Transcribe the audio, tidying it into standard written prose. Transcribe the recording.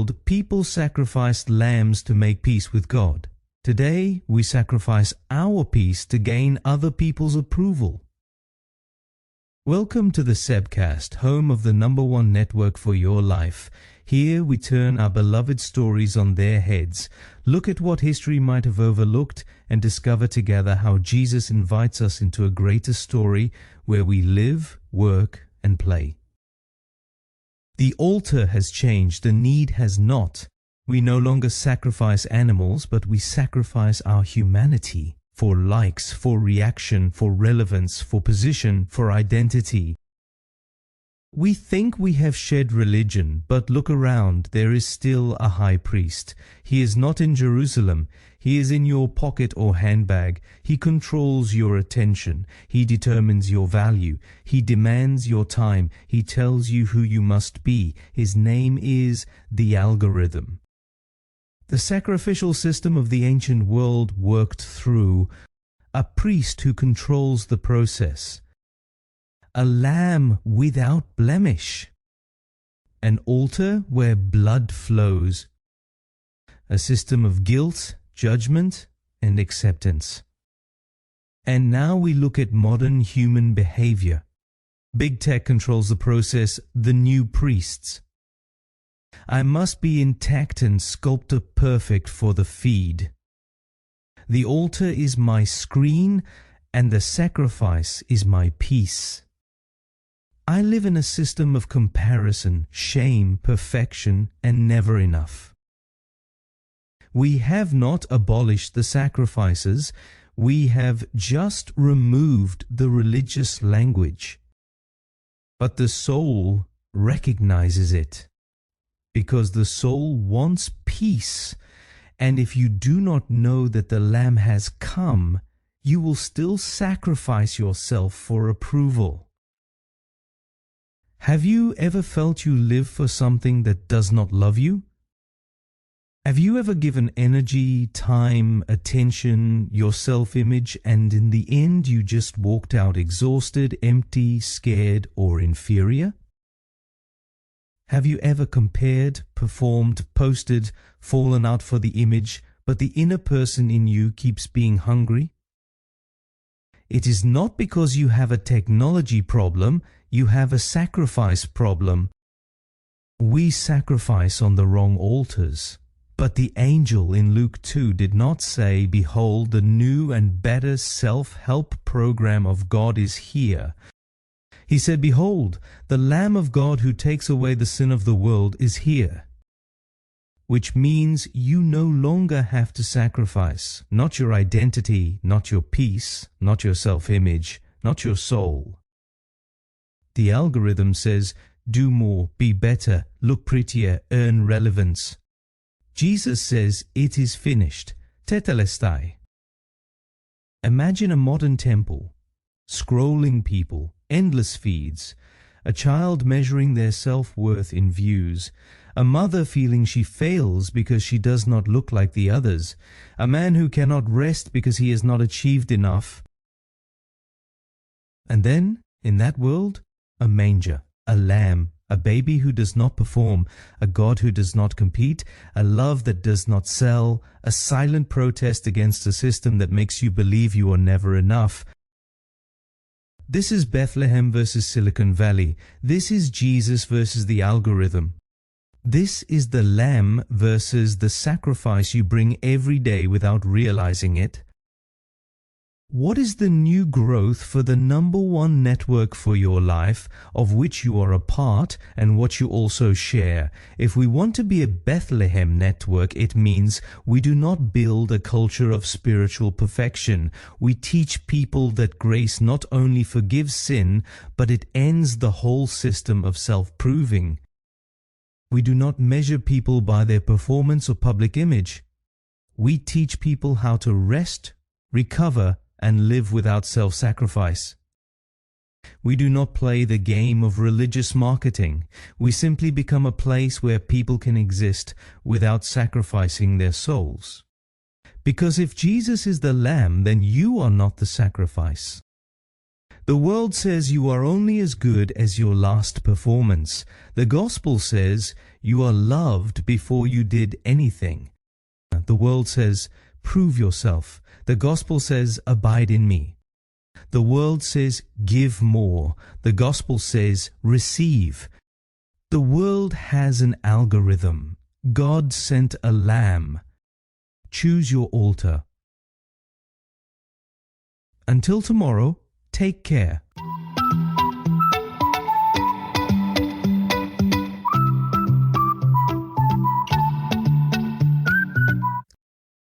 world, people sacrificed lambs to make peace with God. Today, we sacrifice our peace to gain other people's approval. Welcome to the Sebcast, home of the #1 network for your life. Here we turn our beloved stories on their heads, look at what history might have overlooked, and discover together how Jesus invites us into a greater story where we live, work, and play. The altar has changed, the need has not. We no longer sacrifice animals, but we sacrifice our humanity for likes, for reaction, for relevance, for position, for identity. We think we have shed religion, but look around, there is still a high priest. He is not in Jerusalem. He is in your pocket or handbag. He controls your attention. He determines your value. He demands your time. He tells you who you must be. His name is the algorithm. The sacrificial system of the ancient world worked through a priest who controls the process, a lamb without blemish, an altar where blood flows, a system of guilt, judgment, and acceptance. And now we look at modern human behavior. Big tech controls the process, the new priests. I must be intact and sculptor perfect for the feed. The altar is my screen, and the sacrifice is my peace. I live in a system of comparison, shame, perfection, and never enough. We have not abolished the sacrifices, we have just removed the religious language. But the soul recognizes it, because the soul wants peace, and if you do not know that the Lamb has come, you will still sacrifice yourself for approval. Have you ever felt you live for something that does not love you? Have you ever given energy, time, attention, your self-image, and in the end you just walked out exhausted, empty, scared, or inferior? Have you ever compared, performed, posted, fallen out for the image, but the inner person in you keeps being hungry? It is not because you have a technology problem, you have a sacrifice problem. We sacrifice on the wrong altars. But the angel in Luke 2 did not say, "Behold, the new and better self-help program of God is here." He said, "Behold, the Lamb of God who takes away the sin of the world is here." Which means you no longer have to sacrifice, not your identity, not your peace, not your self-image, not your soul. The algorithm says, do more, be better, look prettier, earn relevance. Jesus says, it is finished, tetelestai. Imagine a modern temple, scrolling people, endless feeds, a child measuring their self-worth in views, a mother feeling she fails because she does not look like the others, a man who cannot rest because he has not achieved enough. And then, in that world, a manger, a lamb, a baby who does not perform, a God who does not compete, a love that does not sell, a silent protest against a system that makes you believe you are never enough. This is Bethlehem versus Silicon Valley. This is Jesus versus the algorithm. This is the lamb versus the sacrifice you bring every day without realizing it. What is the new growth for the #1 network for your life, of which you are a part and what you also share? If we want to be a Bethlehem network, it means we do not build a culture of spiritual perfection. We teach people that grace not only forgives sin, but it ends the whole system of self-proving. We do not measure people by their performance or public image. We teach people how to rest, recover, and live without self-sacrifice. We do not play the game of religious marketing. We simply become a place where people can exist without sacrificing their souls. Because if Jesus is the Lamb, then you are not the sacrifice. The world says you are only as good as your last performance. The gospel says you are loved before you did anything. The world says, prove yourself. The gospel says, abide in me. The world says, give more. The gospel says, receive. The world has an algorithm. God sent a lamb. Choose your altar. Until tomorrow, take care.